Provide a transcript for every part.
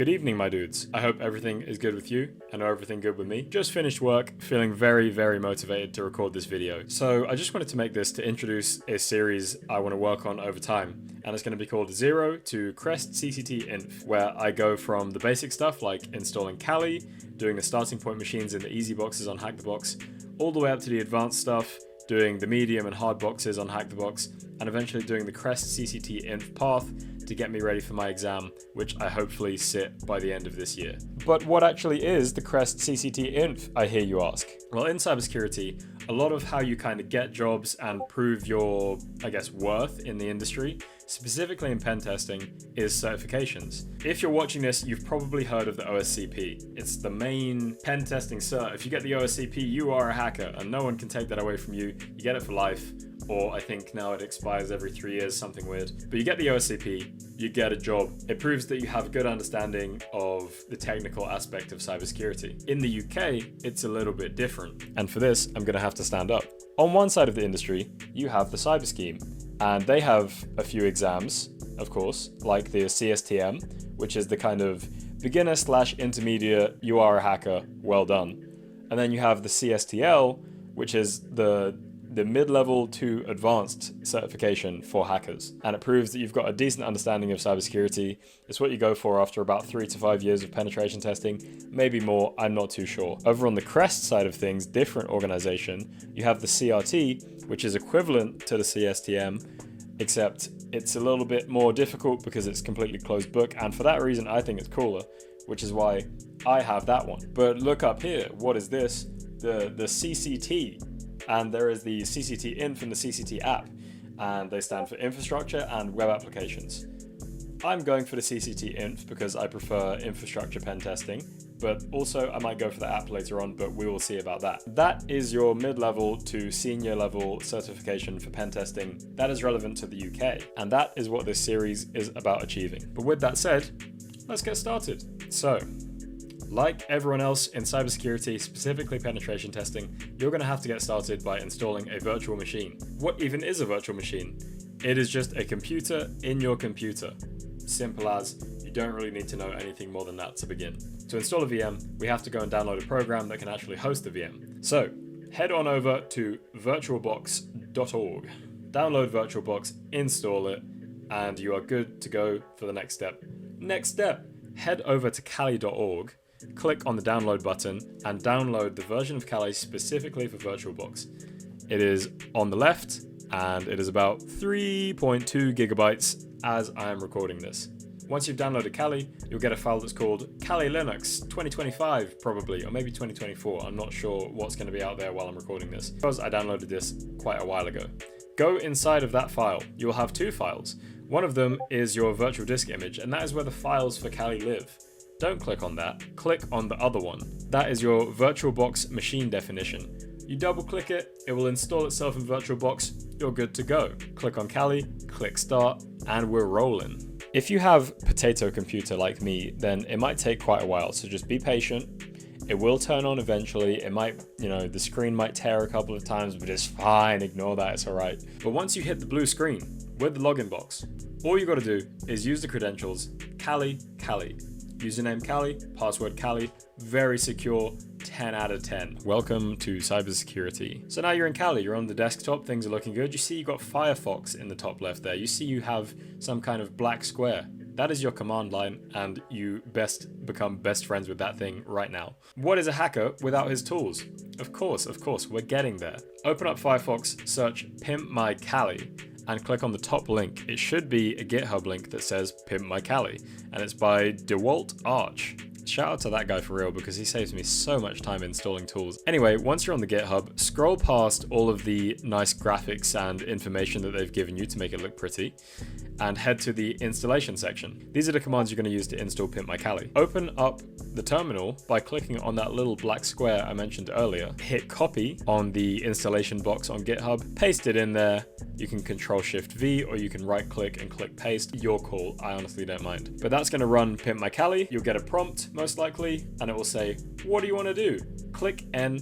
Good evening, my dudes. I hope everything is good with you. I know everything good with me. Just finished work, feeling very, very motivated to record this video. So I just wanted to make this to introduce a series I want to work on over time. And it's going to be called Zero to Crest CCT-INF, where I go from the basic stuff like installing Kali, doing the starting point machines in the easy boxes on HackTheBox, all the way up to the advanced stuff, doing the medium and hard boxes on HackTheBox, and eventually doing the Crest CCT-INF path to get me ready for my exam, which I hopefully sit by the end of this year. But what actually is the Crest CCT-INF, I hear you ask? Well, in cybersecurity, a lot of how you kind of get jobs and prove your, worth in the industry, specifically in pen testing, is certifications. If you're watching this, you've probably heard of the OSCP. It's the main pen testing cert. If you get the OSCP, you are a hacker, and no one can take that away from you. You get it for life. Or I think now it expires every 3 years, something weird. But you get the OSCP, you get a job. It proves that you have a good understanding of the technical aspect of cybersecurity. In the UK, it's a little bit different. And for this, I'm gonna have to stand up. On one side of the industry, you have the cyber scheme. And they have a few exams, of course, like the CSTM, which is the kind of beginner/intermediate, you are a hacker, well done. And then you have the CSTL, which is the mid-level to advanced certification for hackers. And it proves that you've got a decent understanding of cybersecurity. It's what you go for after about 3 to 5 years of penetration testing, maybe more, I'm not too sure. Over on the Crest side of things, different organization, you have the CRT, which is equivalent to the CSTM, except it's a little bit more difficult because it's completely closed book. And for that reason, I think it's cooler, which is why I have that one. But look up here, what is this? The CCT. And there is the CCT-INF and the CCT app, and they stand for infrastructure and web applications. I'm going for the CCT-INF because I prefer infrastructure pen testing, but also I might go for the app later on, but we will see about that. That is your mid-level to senior level certification for pen testing that is relevant to the UK, and that is what this series is about achieving. But with that said, let's get started. So, like everyone else in cybersecurity, specifically penetration testing, you're going to have to get started by installing a virtual machine. What even is a virtual machine? It is just a computer in your computer. Simple as, you don't really need to know anything more than that to begin. To install a VM, we have to go and download a program that can actually host the VM. So, head on over to virtualbox.org, download VirtualBox, install it, and you are good to go for the next step. Next step, head over to Kali.org, click on the download button and download the version of Kali specifically for VirtualBox. It is on the left and it is about 3.2 gigabytes as I am recording this. Once you've downloaded Kali, you'll get a file that's called Kali Linux 2025 probably, or maybe 2024. I'm not sure what's going to be out there while I'm recording this because I downloaded this quite a while ago. Go inside of that file. You'll have two files. One of them is your virtual disk image, and that is where the files for Kali live. Don't click on that, click on the other one. That is your VirtualBox machine definition. You double click it, it will install itself in VirtualBox, you're good to go. Click on Kali, click start, and we're rolling. If you have potato computer like me, then it might take quite a while, so just be patient. It will turn on eventually, it might, the screen might tear a couple of times, but it's fine, ignore that, it's alright. But once you hit the blue screen with the login box, all you gotta do is use the credentials, Kali. Username Kali, password Kali, very secure, 10 out of 10. Welcome to cybersecurity. So now you're in Kali, you're on the desktop, things are looking good. You see you got Firefox in the top left there. You see you have some kind of black square. That is your command line, and you best become best friends with that thing right now. What is a hacker without his tools? Of course, we're getting there. Open up Firefox, search PimpMyKali, and click on the top link. It should be a GitHub link that says PimpMyKali, and it's by DeWalt Arch. Shout out to that guy for real because he saves me so much time installing tools. Anyway, once you're on the GitHub, scroll past all of the nice graphics and information that they've given you to make it look pretty, and head to the installation section. These are the commands you're going to use to install PimpMyKali. Open up the terminal by clicking on that little black square I mentioned earlier. Hit copy on the installation box on GitHub, paste it in there. You can Control-Shift-V or you can right click and click paste. Your call, I honestly don't mind. But that's going to run PimpMyKali. You'll get a prompt most likely, and it will say, what do you want to do? Click N,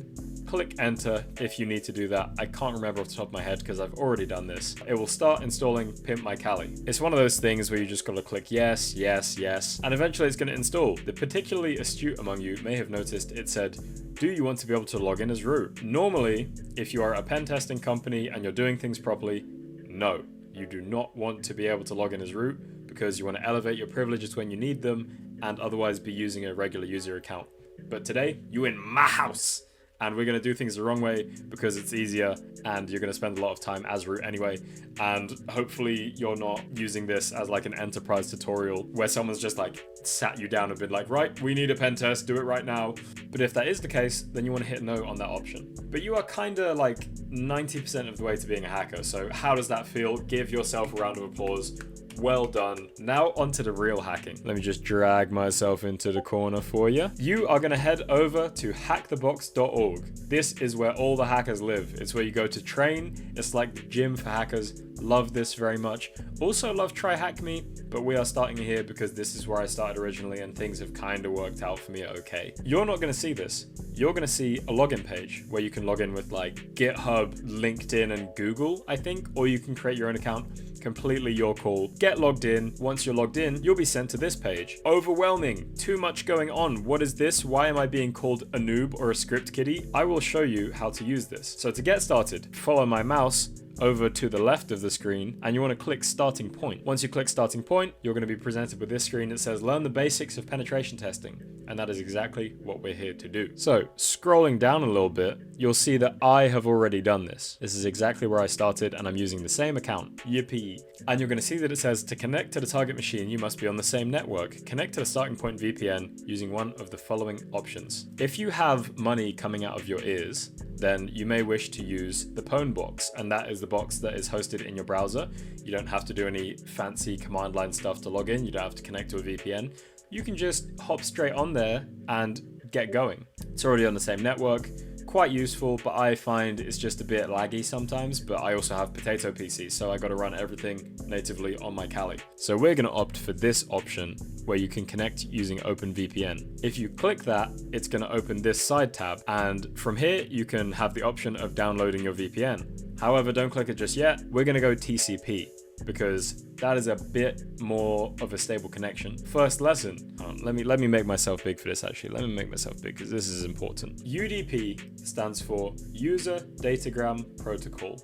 click enter if you need to do that. I can't remember off the top of my head because I've already done this. It will start installing PimpMyKali. It's one of those things where you just gotta click yes, yes, yes, and eventually it's gonna install. The particularly astute among you may have noticed it said, do you want to be able to log in as root? Normally, if you are a pen testing company and you're doing things properly, no, you do not want to be able to log in as root because you want to elevate your privileges when you need them and otherwise be using a regular user account. But today, you in my house, and we're going to do things the wrong way because it's easier and you're going to spend a lot of time as root anyway. And hopefully you're not using this as like an enterprise tutorial where someone's just like sat you down and been like, right, we need a pen test, do it right now. But if that is the case, then you want to hit no on that option. But you are kind of like 90% of the way to being a hacker. So how does that feel? Give yourself a round of applause. Well done. Now onto the real hacking. Let me just drag myself into the corner for you. You are going to head over to HackTheBox.org. This is where all the hackers live. It's where you go to train. It's like the gym for hackers. Love this very much. Also love Try Hack Me, but we are starting here because this is where I started originally and things have kind of worked out for me okay. You're not going to see this. You're going to see a login page where you can log in with like GitHub, LinkedIn, and Google, I think, or you can create your own account. Completely your call. Get logged in. Once you're logged in, you'll be sent to this page. Overwhelming. Too much going on. What is this? Why am I being called a noob or a script kiddie? I will show you how to use this. So to get started, follow my mouse over to the left of the screen and you want to click starting point. Once you click starting point, you're going to be presented with this screen that says learn the basics of penetration testing. And that is exactly what we're here to do. So scrolling down a little bit, you'll see that I have already done this. This is exactly where I started and I'm using the same account. Yippee. And you're going to see that it says to connect to the target machine, you must be on the same network. Connect to the starting point VPN using one of the following options. If you have money coming out of your ears, then you may wish to use the Pwn box, and that is the box that is hosted in your browser. You don't have to do any fancy command line stuff to log in. You don't have to connect to a VPN. You can just hop straight on there and get going. It's already on the same network. Quite useful, but I find it's just a bit laggy sometimes, but I also have potato PC, so I got to run everything natively on my Kali. So we're going to opt for this option where you can connect using OpenVPN. If you click that, it's going to open this side tab, and from here you can have the option of downloading your VPN. However, don't click it just yet. We're going to go TCP because that is a bit more of a stable connection. First lesson. Let me make myself big for this actually. Let me make myself big because this is important. UDP stands for User Datagram Protocol,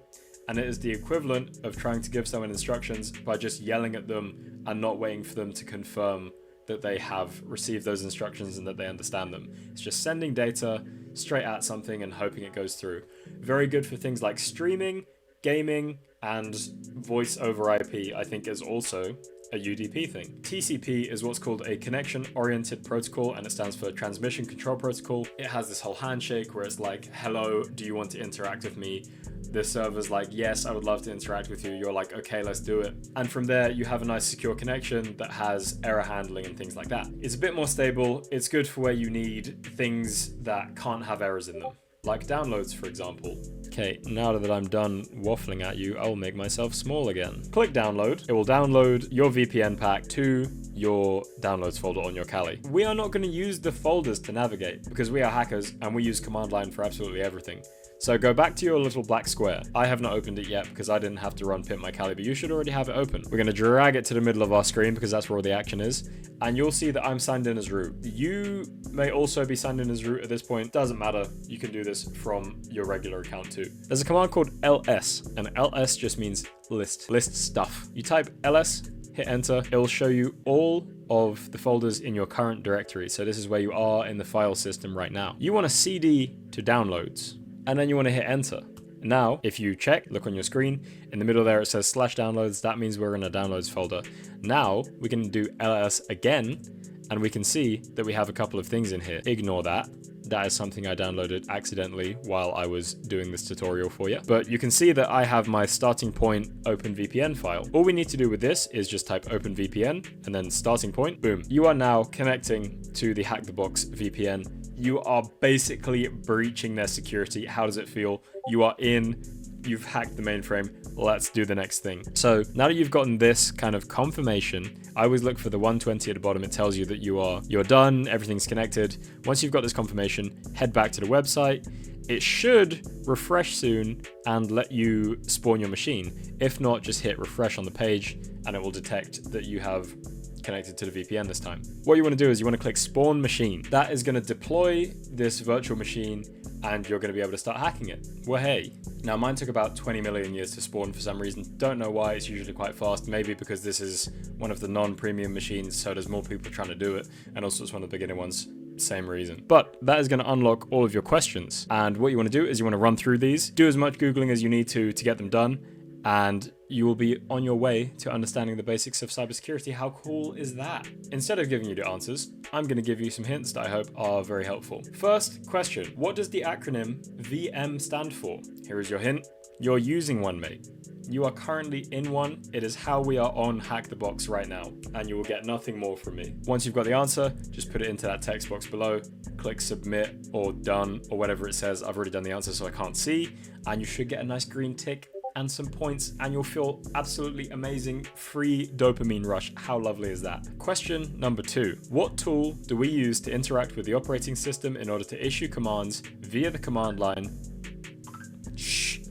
and it is the equivalent of trying to give someone instructions by just yelling at them and not waiting for them to confirm that they have received those instructions and that they understand them. It's just sending data straight at something and hoping it goes through. Very good for things like streaming, gaming, and voice over IP, I think, is also a UDP thing. TCP is what's called a connection-oriented protocol, and it stands for Transmission Control Protocol. It has this whole handshake where it's like, hello, do you want to interact with me? The server's like, yes, I would love to interact with you. You're like, okay, let's do it. And from there, you have a nice secure connection that has error handling and things like that. It's a bit more stable. It's good for where you need things that can't have errors in them, like downloads, for example. Okay, now that I'm done waffling at you, I'll make myself small again. Click download. It will download your VPN pack to your downloads folder on your Kali. We are not going to use the folders to navigate because we are hackers and we use command line for absolutely everything. So go back to your little black square. I have not opened it yet because I didn't have to run PimpMyKali, but you should already have it open. We're going to drag it to the middle of our screen because that's where all the action is. And you'll see that I'm signed in as root. You may also be signed in as root at this point. Doesn't matter. You can do this from your regular account too. There's a command called ls, and ls just means list stuff. You type ls, hit enter. It'll show you all of the folders in your current directory. So this is where you are in the file system right now. You want a CD to downloads, and then you want to hit enter. Now, if you check, look on your screen, in the middle there it says /downloads. That means we're in a downloads folder. Now we can do ls again, and we can see that we have a couple of things in here. Ignore that. That is something I downloaded accidentally while I was doing this tutorial for you. But you can see that I have my starting point OpenVPN file. All we need to do with this is just type OpenVPN and then starting point. Boom. You are now connecting to the HackTheBox VPN. You are basically breaching their security. How does it feel? You are in, you've hacked the mainframe. Let's do the next thing. So now that you've gotten this kind of confirmation, I always look for the 120 at the bottom. It tells you that you're done, everything's connected. Once you've got this confirmation, head back to the website. it should refresh soon and let you spawn your machine. If not, just hit refresh on the page and it will detect that you have connected to the VPN this time. What you want to do is you want to click spawn machine. That is going to deploy this virtual machine and you're going to be able to start hacking it. Well, hey. Now mine took about 20 million years to spawn for some reason. Don't know why, it's usually quite fast. Maybe because this is one of the non-premium machines, so there's more people trying to do it. And also it's one of the beginner ones. Same reason. But that is going to unlock all of your questions. And what you want to do is you want to run through these, do as much Googling as you need to get them done, and you will be on your way to understanding the basics of cybersecurity. How cool is that? Instead of giving you the answers, I'm going to give you some hints that I hope are very helpful. First question, what does the acronym VM stand for? Here is your hint. You're using one, mate. You are currently in one. It is how we are on HackTheBox right now, and you will get nothing more from me. Once you've got the answer, just put it into that text box below, click submit or done or whatever it says. I've already done the answer, so I can't see, and you should get a nice green tick and some points, and you'll feel absolutely amazing. Free dopamine rush. How lovely is that? Question number 2. What tool do we use to interact with the operating system in order to issue commands via the command line,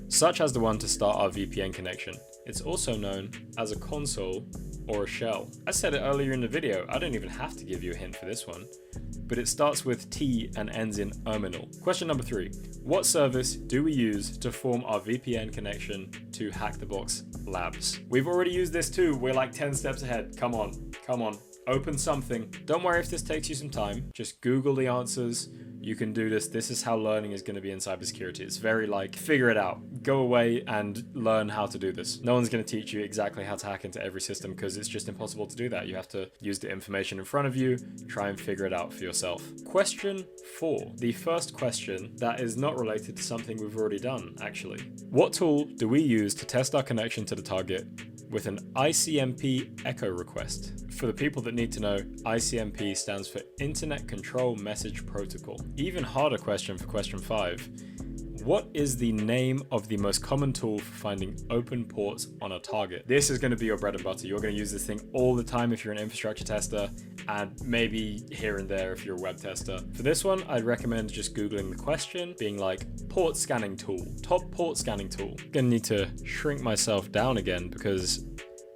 such as the one to start our VPN connection? It's also known as a console or a shell. I said it earlier in the video, I don't even have to give you a hint for this one, but it starts with T and ends in terminal. Question number 3. What service do we use to form our VPN connection to HackTheBox Labs? We've already used this too. We're like 10 steps ahead. Come on. Open something. Don't worry if this takes you some time. Just Google the answers. You can do this. This is how learning is going to be in cybersecurity. It's very like, figure it out. Go away and learn how to do this. No one's going to teach you exactly how to hack into every system because it's just impossible to do that. You have to use the information in front of you, try and figure it out for yourself. Question 4. The first question that is not related to something we've already done, actually. What tool do we use to test our connection to the target with an ICMP echo request? For the people that need to know, ICMP stands for Internet Control Message Protocol. Even harder question for question 5. What is the name of the most common tool for finding open ports on a target? This is going to be your bread and butter. You're going to use this thing all the time if you're an infrastructure tester, and maybe here and there if you're a web tester. For this one, I'd recommend just Googling the question, being like port scanning tool, top port scanning tool. I'm going to need to shrink myself down again because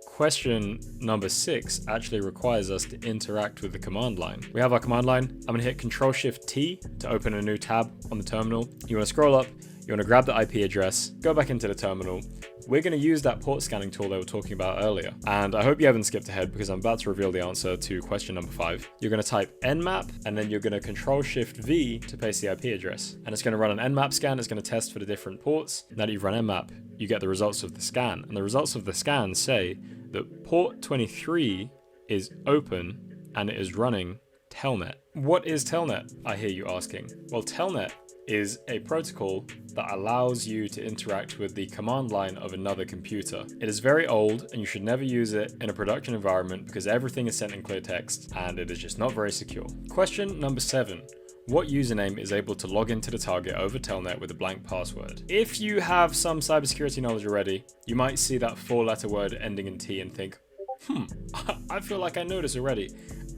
question number 6 actually requires us to interact with the command line. We have our command line. I'm going to hit Control-Shift-T to open a new tab on the terminal. You want to scroll up, you want to grab the IP address, go back into the terminal. We're going to use that port scanning tool they were talking about earlier. And I hope you haven't skipped ahead because I'm about to reveal the answer to question number 5. You're going to type nmap and then you're going to Control-Shift-V to paste the IP address. And it's going to run an nmap scan. It's going to test for the different ports. Now that you've run nmap, you get the results of the scan. And the results of the scan say that port 23 is open and it is running Telnet. What is Telnet, I hear you asking? Well, Telnet is a protocol that allows you to interact with the command line of another computer. It is very old and you should never use it in a production environment because everything is sent in clear text and it is just not very secure. Question number 7. What username is able to log into the target over Telnet with a blank password? If you have some cybersecurity knowledge already, you might see that 4-letter word ending in T and think, I feel like I know this already.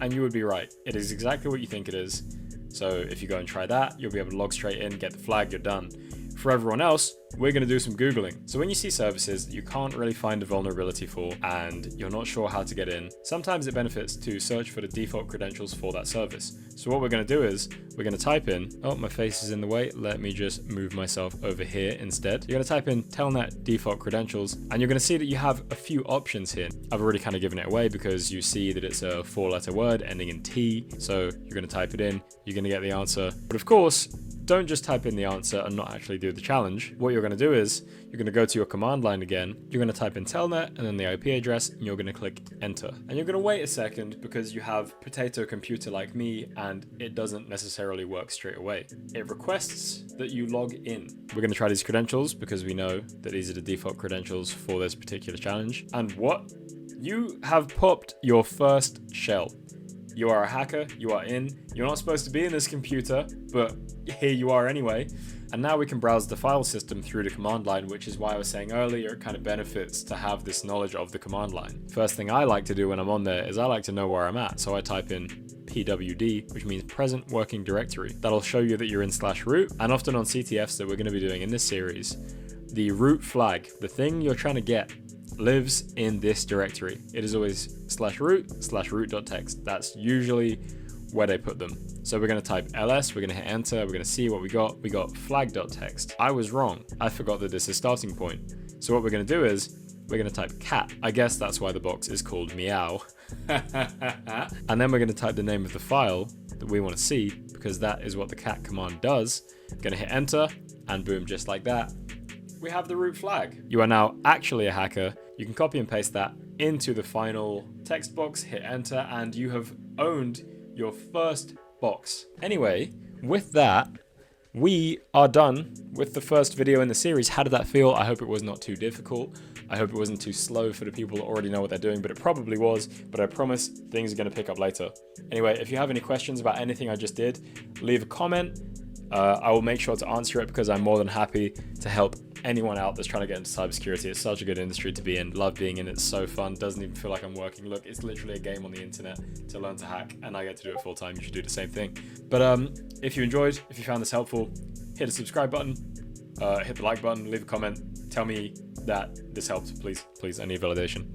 And you would be right. It is exactly what you think it is. So if you go and try that, you'll be able to log straight in, get the flag, you're done. For everyone else, we're going to do some Googling. So when you see services that you can't really find a vulnerability for and you're not sure how to get in, sometimes it benefits to search for the default credentials for that service. So what we're going to do is we're going to type in, oh, my face is in the way. Let me just move myself over here instead. You're going to type in Telnet default credentials and you're going to see that you have a few options here. I've already kind of given it away because you see that it's a 4-letter word ending in T. So you're going to type it in, you're going to get the answer. But of course, don't just type in the answer and not actually do the challenge. What you're going to do is you're going to go to your command line again. You're going to type in Telnet and then the IP address and you're going to click enter. And you're going to wait a second because you have potato computer like me and it doesn't necessarily work straight away. It requests that you log in. We're going to try these credentials because we know that these are the default credentials for this particular challenge. And what? You have popped your first shell. You are a hacker, you are in, you're not supposed to be in this computer, but here you are anyway. And now we can browse the file system through the command line, which is why I was saying earlier, it kind of benefits to have this knowledge of the command line. First thing I like to do when I'm on there is I like to know where I'm at. So I type in PWD, which means present working directory. That'll show you that you're in /root, and often on CTFs that we're going to be doing in this series, the root flag, the thing you're trying to get, lives in this directory. It is always /root/root.txt. That's usually where they put them. So we're going to type ls, we're going to hit enter, we're going to see what we got. We got flag.txt. I was wrong. I forgot that this is starting point. So what we're going to do is we're going to type cat. I guess that's why the box is called meow. And then we're going to type the name of the file that we want to see, because that is what the cat command does. Going to hit enter, and boom, just like that, we have the root flag. You are now actually a hacker. You can copy and paste that into the final text box, hit enter, and you have owned your first box. Anyway, with that, we are done with the first video in the series. How did that feel? I hope it was not too difficult. I hope it wasn't too slow for the people that already know what they're doing, but it probably was, but I promise things are going to pick up later. Anyway, if you have any questions about anything I just did, leave a comment. I will make sure to answer it, because I'm more than happy to help anyone out that's trying to get into cybersecurity. It's such a good industry to be in. Love being in it. It's so fun. Doesn't even feel like I'm working. Look, it's literally a game on the internet to learn to hack, and I get to do it full time. You should do the same thing. But if you enjoyed, if you found this helpful, hit the subscribe button, hit the like button, leave a comment, tell me that this helped, please. I need validation.